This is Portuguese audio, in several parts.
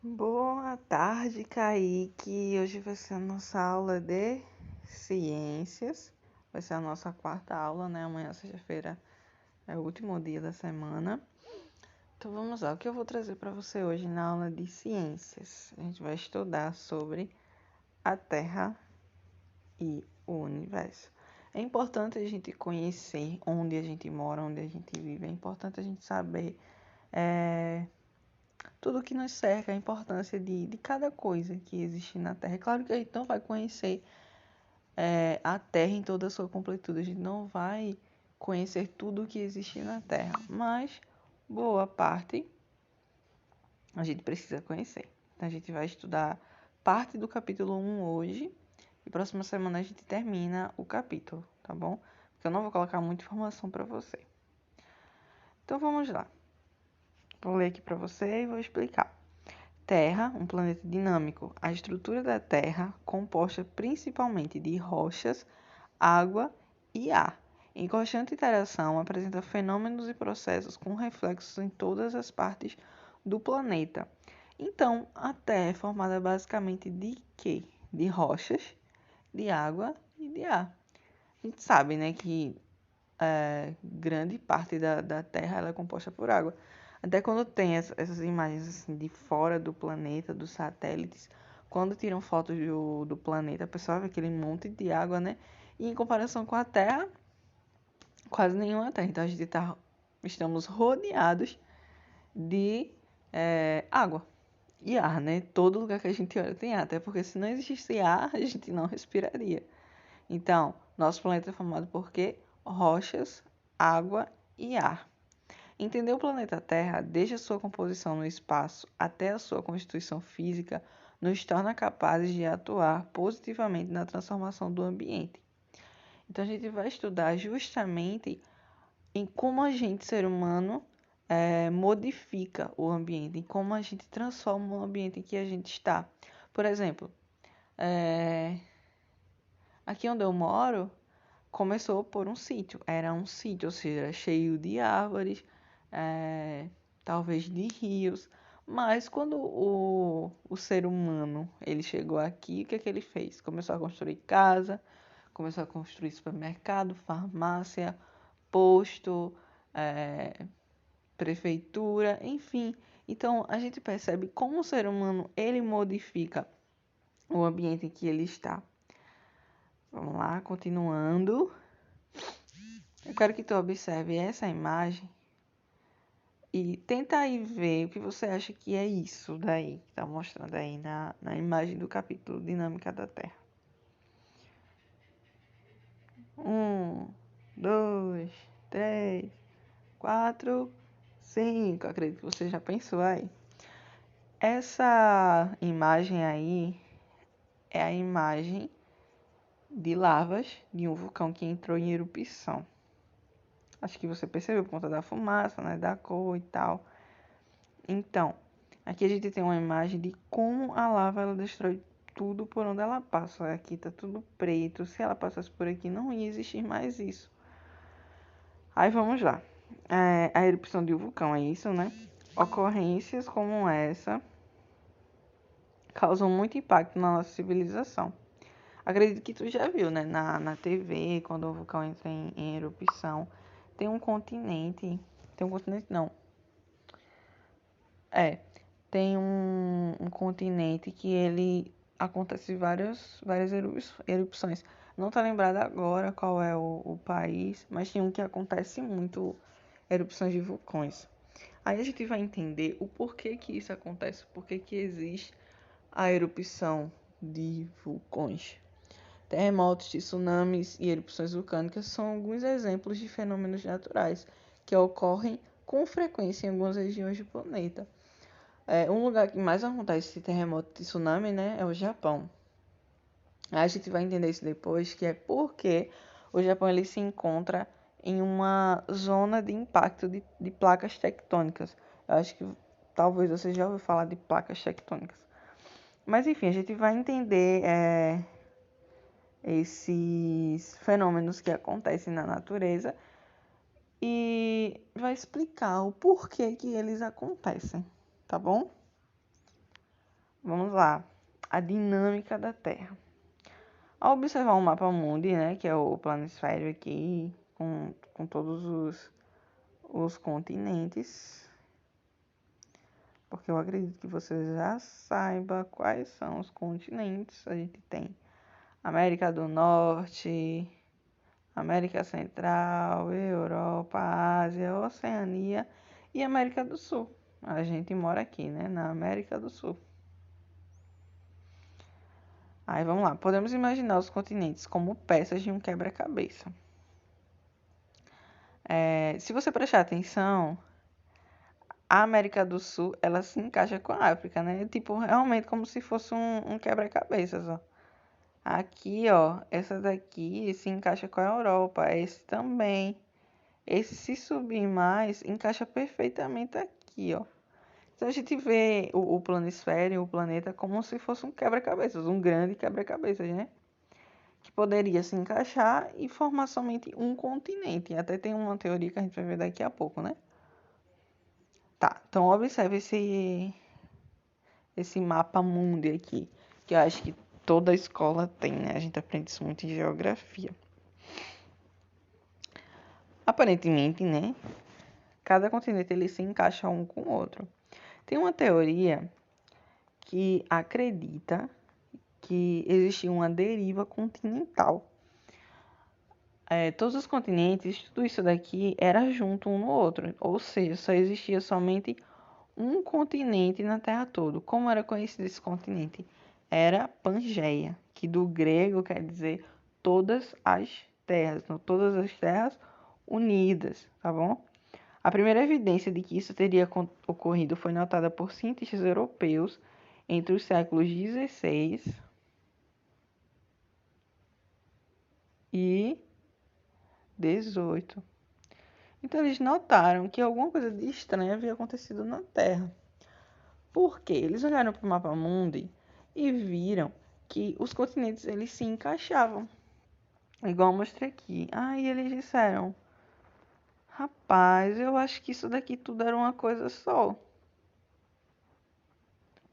Boa tarde, Kaique. Hoje vai ser a nossa aula de ciências. Vai ser a nossa quarta aula, né? Amanhã, sexta-feira, é o último dia da semana. Então vamos lá. O que eu vou trazer para você hoje na aula de ciências? A gente vai estudar sobre a Terra e o universo. É importante a gente conhecer onde a gente mora, onde a gente vive. É importante a gente saber tudo que nos cerca, a importância de cada coisa que existe na Terra. É claro que a gente não vai conhecer a Terra em toda a sua completude, a gente não vai conhecer tudo que existe na Terra, mas boa parte a gente precisa conhecer. Então a gente vai estudar parte do capítulo 1 hoje e próxima semana a gente termina o capítulo, tá bom? Porque eu não vou colocar muita informação para você. Então vamos lá. Vou ler aqui para você e vou explicar. Terra, um planeta dinâmico. A estrutura da Terra, composta principalmente de rochas, água e ar. Em constante interação, apresenta fenômenos e processos com reflexos em todas as partes do planeta. Então, a Terra é formada basicamente de quê? De rochas, de água e de ar. A gente sabe, né, que grande parte da Terra ela é composta por água. Até quando tem essas imagens assim, de fora do planeta, dos satélites, quando tiram fotos do planeta, a pessoa vê aquele monte de água, né? E em comparação com a Terra, quase nenhuma Terra. Então estamos rodeados de água e ar, né? Todo lugar que a gente olha tem ar, até porque se não existisse ar, a gente não respiraria. Então, nosso planeta é formado por quê? Rochas, água e ar. Entender o planeta Terra, desde a sua composição no espaço até a sua constituição física, nos torna capazes de atuar positivamente na transformação do ambiente. Então, a gente vai estudar justamente em como a gente, ser humano, modifica o ambiente, em como a gente transforma o ambiente em que a gente está. Por exemplo, aqui onde eu moro, começou por um sítio. Era um sítio, ou seja, cheio de árvores, talvez de rios. Mas quando o ser humano ele chegou aqui, o que é que ele fez? Começou a construir casa, começou a construir supermercado, farmácia, posto, prefeitura, enfim. Então a gente percebe como o ser humano ele modifica o ambiente em que ele está. Vamos lá, continuando. Eu quero que tu observe essa imagem e tenta aí ver o que você acha que é isso daí, que tá mostrando aí na imagem do capítulo Dinâmica da Terra. 1, 2, 3, 4, 5. Acredito que você já pensou aí. Essa imagem aí é a imagem de lavas de um vulcão que entrou em erupção. Acho que você percebeu por conta da fumaça, né, da cor e tal. Então, aqui a gente tem uma imagem de como a lava ela destrói tudo por onde ela passa. Aqui tá tudo preto. Se ela passasse por aqui, não ia existir mais isso. Aí vamos lá. A erupção de um vulcão, é isso, né? Ocorrências como essa causam muito impacto na nossa civilização. Acredito que tu já viu, né? Na TV, quando o vulcão entra em erupção, tem um continente. Tem um continente, não. É, tem um continente que ele acontece várias erupções. Não tá lembrado agora qual é o país, mas tem um que acontece muito erupções de vulcões. Aí a gente vai entender o porquê que isso acontece, porquê que existe a erupção de vulcões. Terremotos, tsunamis e erupções vulcânicas são alguns exemplos de fenômenos naturais que ocorrem com frequência em algumas regiões do planeta. Um lugar que mais acontece terremoto e tsunami, né, é o Japão. A gente vai entender isso depois, que é porque o Japão ele se encontra em uma zona de impacto de placas tectônicas. Eu acho que talvez você já ouviu falar de placas tectônicas. Mas enfim, a gente vai entender esses fenômenos que acontecem na natureza e vai explicar o porquê que eles acontecem, tá bom? Vamos lá. A dinâmica da Terra. Ao observar o mapa mundi, né, que é o planisfério aqui, com todos os continentes, porque eu acredito que você já saiba quais são os continentes. A gente tem América do Norte, América Central, Europa, Ásia, Oceania e América do Sul. A gente mora aqui, né, na América do Sul. Aí vamos lá, podemos imaginar os continentes como peças de um quebra-cabeça. Se você prestar atenção, a América do Sul, ela se encaixa com a África, né? Tipo, realmente como se fosse um quebra-cabeças, ó. Aqui, ó, essa daqui se encaixa com a Europa, esse também. Esse, se subir mais, encaixa perfeitamente aqui, ó. Então a gente vê o planisfério, o planeta, como se fosse um quebra-cabeças, um grande quebra-cabeças, né? Que poderia se encaixar e formar somente um continente. Até tem uma teoria que a gente vai ver daqui a pouco, né? Tá, então observe esse mapa mundi aqui, que eu acho que toda escola tem, né? A gente aprende isso muito em geografia. Aparentemente, né? Cada continente ele se encaixa um com o outro. Tem uma teoria que acredita que existia uma deriva continental. Todos os continentes, tudo isso daqui era junto um no outro, ou seja, só existia somente um continente na Terra toda. Como era conhecido esse continente? Era Pangeia, que do grego quer dizer todas as terras, então, todas as terras unidas, tá bom? A primeira evidência de que isso teria ocorrido foi notada por cientistas europeus entre os séculos XVI e XVIII. Então eles notaram que alguma coisa de estranho havia acontecido na Terra. Por quê? Eles olharam para o mapa mundi e viram que os continentes eles se encaixavam. Igual eu mostrei aqui. Aí eles disseram: rapaz, eu acho que isso daqui tudo era uma coisa só.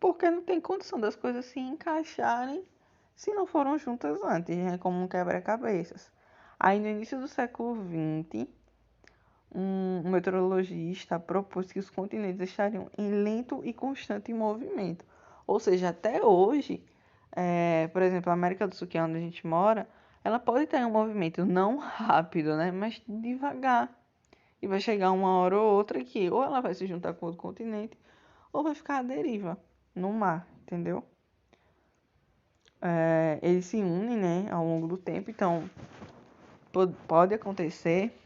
Porque não tem condição das coisas se encaixarem se não foram juntas antes, né? Como um quebra-cabeças. Aí no início do século XX, um meteorologista propôs que os continentes estariam em lento e constante movimento. Ou seja, até hoje, por exemplo, a América do Sul, que é onde a gente mora, ela pode ter um movimento não rápido, né? Mas devagar. E vai chegar uma hora ou outra que ou ela vai se juntar com outro continente ou vai ficar à deriva no mar, entendeu? Eles se unem, né, ao longo do tempo. Então, pode acontecer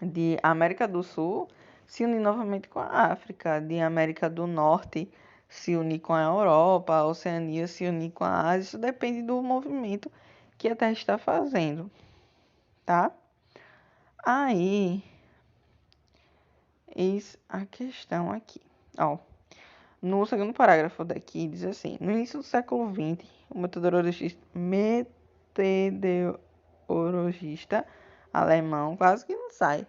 de América do Sul se unir novamente com a África, de América do Norte se unir com a Europa, a Oceania se unir com a Ásia. Isso depende do movimento que a Terra está fazendo, tá? Aí, eis a questão aqui. Ó, no segundo parágrafo daqui diz assim: no início do século XX, o meteorologista alemão, quase que não sai,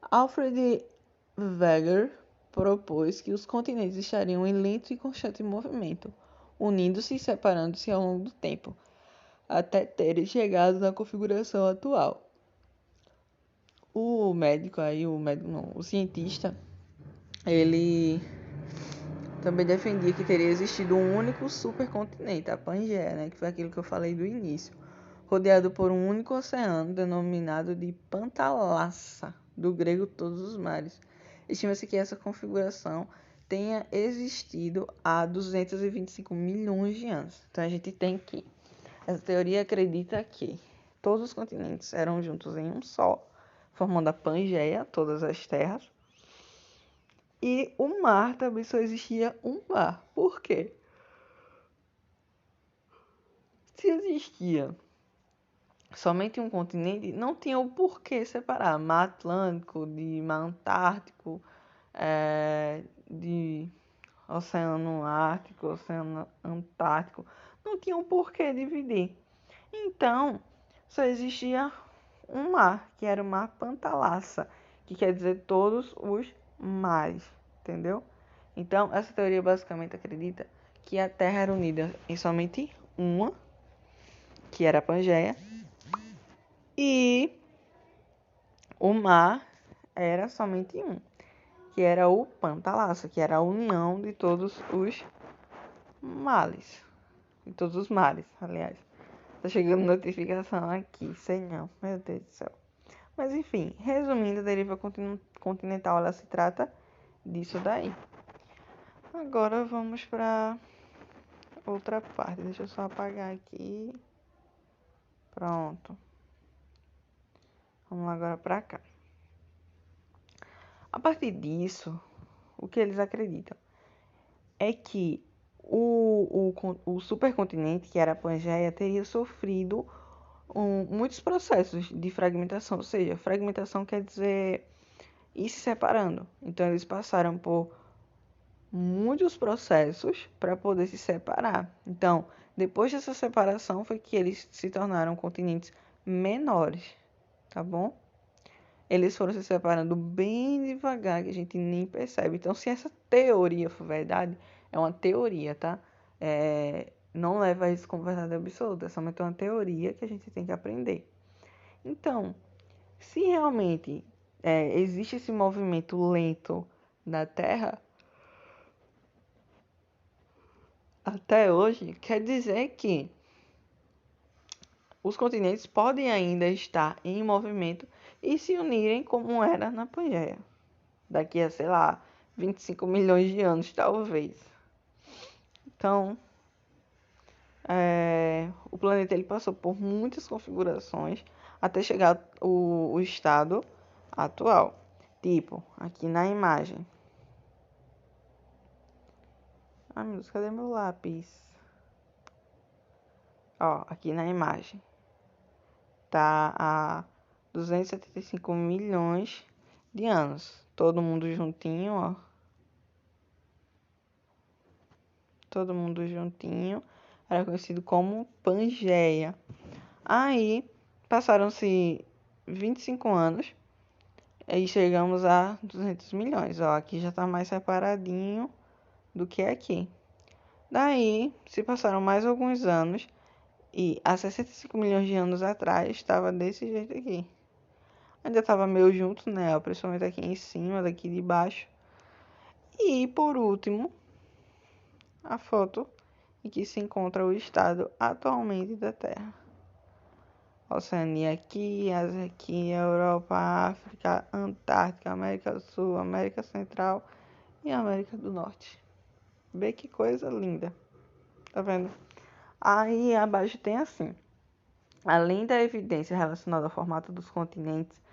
Alfred Wegener propôs que os continentes estariam em lento e constante movimento, unindo-se e separando-se ao longo do tempo, até terem chegado na configuração atual. O cientista, ele também defendia que teria existido um único supercontinente, a Pangeia, né, que foi aquilo que eu falei do início, rodeado por um único oceano denominado de Pantalassa, do grego todos os mares. Estima-se que essa configuração tenha existido há 225 milhões de anos. Então a gente tem que essa teoria acredita que todos os continentes eram juntos em um só, formando a Pangeia, todas as terras. E o mar também só existia um mar. Por quê? Se existia somente um continente, não tinha o porquê separar mar Atlântico de mar Antártico, de Oceano Ártico, Oceano Antártico. Não tinha o porquê dividir. Então, só existia um mar, que era o mar Pantalassa, que quer dizer todos os mares, entendeu? Então, essa teoria basicamente acredita que a Terra era unida em somente uma, que era a Pangeia, e o mar era somente um, que era o Pantalassa, que era a união de todos os males. De todos os mares, aliás. Tá chegando notificação aqui, sei não, meu Deus do céu. Mas enfim, resumindo, a deriva continental, ela se trata disso daí. Agora vamos para outra parte. Deixa eu só apagar aqui. Pronto. Vamos agora para cá. A partir disso, o que eles acreditam é que o supercontinente, que era a Pangeia, teria sofrido muitos processos de fragmentação. Ou seja, fragmentação quer dizer ir se separando. Então, eles passaram por muitos processos para poder se separar. Então, depois dessa separação foi que eles se tornaram continentes menores, tá bom? Eles foram se separando bem devagar, que a gente nem percebe. Então, se essa teoria for verdade, é uma teoria, tá? Não leva isso como verdade absoluta, é somente uma teoria que a gente tem que aprender. Então, se realmente existe esse movimento lento da Terra, até hoje, quer dizer que os continentes podem ainda estar em movimento e se unirem como era na Pangeia. Daqui a, sei lá, 25 milhões de anos, talvez. Então, o planeta ele passou por muitas configurações até chegar o estado atual. Tipo, aqui na imagem. Ai, meu Deus, cadê meu lápis? Ó, aqui na imagem. Tá a 275 milhões de anos. Todo mundo juntinho, ó. Todo mundo juntinho. Era conhecido como Pangeia. Aí, passaram-se 25 anos e chegamos a 200 milhões. Ó, aqui já tá mais separadinho do que aqui. Daí, se passaram mais alguns anos e há 65 milhões de anos atrás estava desse jeito aqui. Ainda estava meio junto, né? Principalmente aqui em cima, daqui de baixo. E por último, a foto em que se encontra o estado atualmente da Terra. Oceania aqui, Ásia aqui, Europa, África, Antártica, América do Sul, América Central e América do Norte. Vê que coisa linda. Tá vendo? Aí abaixo tem assim. Além da evidência relacionada ao formato dos continentes,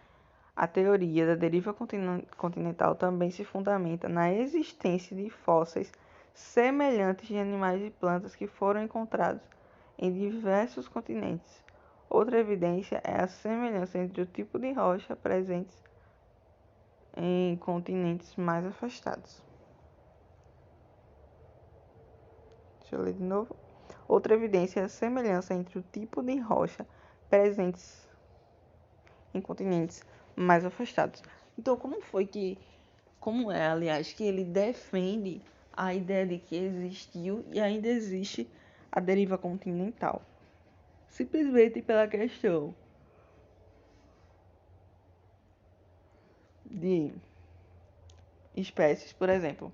a teoria da deriva continental também se fundamenta na existência de fósseis semelhantes de animais e plantas que foram encontrados em diversos continentes. Outra evidência é a semelhança entre o tipo de rocha presentes em continentes mais afastados. Deixa eu ler de novo. Outra evidência é a semelhança entre o tipo de rocha presentes em continentes mais afastados. Então, aliás, que ele defende a ideia de que existiu e ainda existe a deriva continental? Simplesmente pela questão de espécies, por exemplo.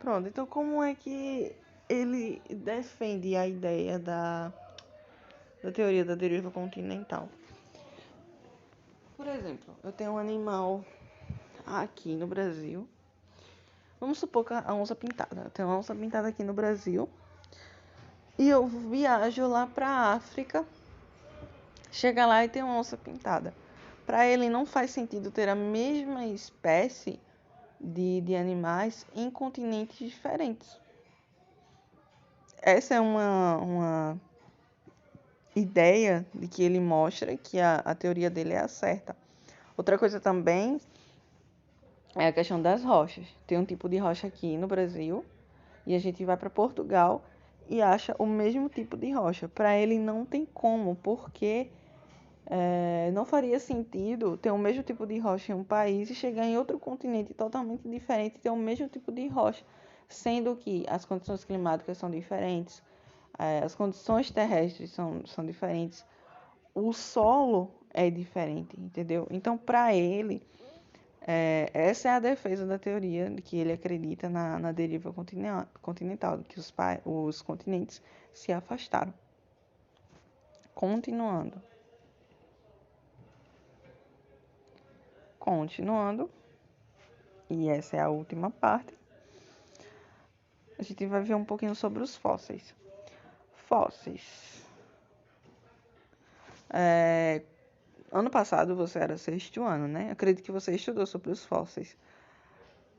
Pronto, então como é que ele defende a ideia da teoria da deriva continental? Por exemplo, eu tenho um animal aqui no Brasil. Vamos supor que a onça pintada. Eu tenho uma onça pintada aqui no Brasil. E eu viajo lá pra África. Chega lá e tem uma onça pintada. Para ele não faz sentido ter a mesma espécie de animais em continentes diferentes. Essa é uma ideia de que ele mostra que a teoria dele é a certa. Outra coisa também é a questão das rochas. Tem um tipo de rocha aqui no Brasil e a gente vai para Portugal e acha o mesmo tipo de rocha. Para ele não tem como, porque não faria sentido ter o mesmo tipo de rocha em um país e chegar em outro continente totalmente diferente e ter o mesmo tipo de rocha, sendo que as condições climáticas são diferentes, as condições terrestres são diferentes, o solo é diferente, entendeu? Então, para ele, essa é a defesa da teoria de que ele acredita na deriva continental, de que os continentes se afastaram. Continuando, e essa é a última parte, a gente vai ver um pouquinho sobre os fósseis. Fósseis. Ano passado você era sexto ano, né? Acredito que você estudou sobre os fósseis.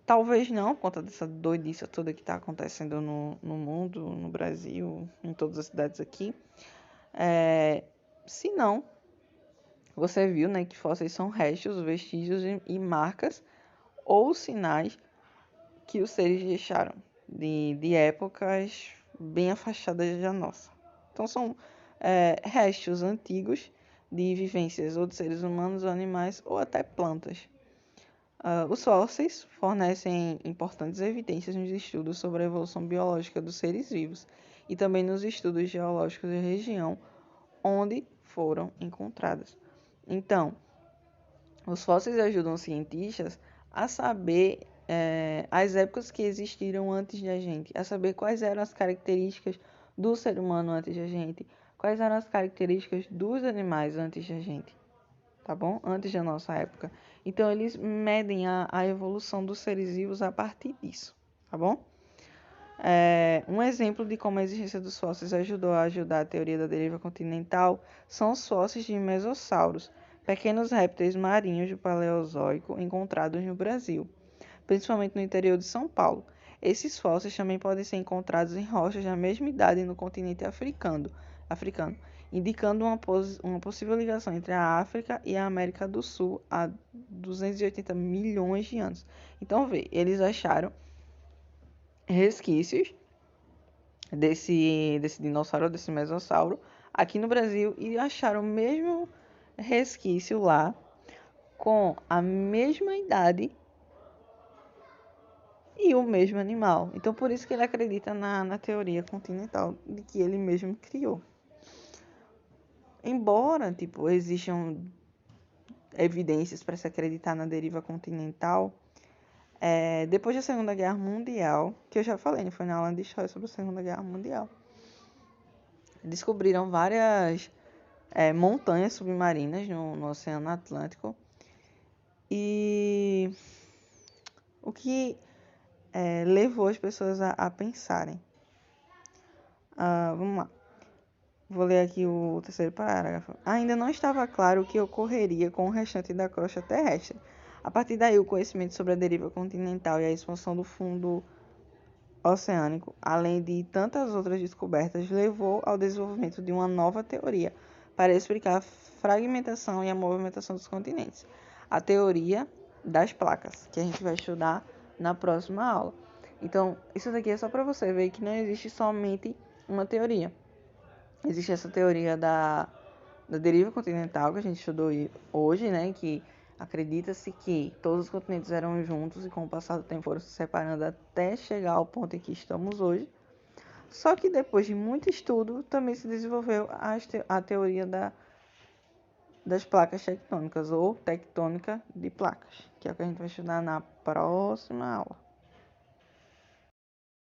Talvez não, por conta dessa doidice toda que está acontecendo no mundo, no Brasil, em todas as cidades aqui. Se não, você viu, né, que fósseis são restos, vestígios e marcas ou sinais que os seres deixaram de épocas bem afastadas da nossa. Então são restos antigos de vivências ou de seres humanos, ou animais ou até plantas. Os fósseis fornecem importantes evidências nos estudos sobre a evolução biológica dos seres vivos e também nos estudos geológicos da região onde foram encontrados. Então, os fósseis ajudam os cientistas a saber as épocas que existiram antes da gente, a saber quais eram as características do ser humano antes da gente, quais eram as características dos animais antes da gente, tá bom? Antes da nossa época. Então, eles medem a evolução dos seres vivos a partir disso, tá bom? Um exemplo de como a existência dos fósseis ajudou a ajudar a teoria da deriva continental são os fósseis de mesossauros, pequenos répteis marinhos do Paleozoico encontrados no Brasil, principalmente no interior de São Paulo. Esses fósseis também podem ser encontrados em rochas da mesma idade no continente africano, indicando uma possível ligação entre a África e a América do Sul há 280 milhões de anos. Então, eles acharam resquícios desse dinossauro, desse mesossauro, aqui no Brasil e acharam o mesmo resquício lá com a mesma idade e o mesmo animal. Então, por isso que ele acredita na teoria continental de que ele mesmo criou. Embora, existam evidências para se acreditar na deriva continental, depois da Segunda Guerra Mundial, que eu já falei, foi na aula de história sobre a Segunda Guerra Mundial, descobriram várias montanhas submarinas no Oceano Atlântico, e o que levou as pessoas a pensarem. Vamos lá. Vou ler aqui o terceiro parágrafo. Ainda não estava claro o que ocorreria com o restante da crosta terrestre. A partir daí, o conhecimento sobre a deriva continental e a expansão do fundo oceânico, além de tantas outras descobertas, levou ao desenvolvimento de uma nova teoria para explicar a fragmentação e a movimentação dos continentes. A teoria das placas, que a gente vai estudar na próxima aula. Então, isso daqui é só para você ver que não existe somente uma teoria. Existe essa teoria da deriva continental que a gente estudou hoje, né? Que acredita-se que todos os continentes eram juntos e com o passar do tempo foram se separando até chegar ao ponto em que estamos hoje. Só que depois de muito estudo, também se desenvolveu a teoria das placas tectônicas ou tectônica de placas, que é o que a gente vai estudar na próxima aula.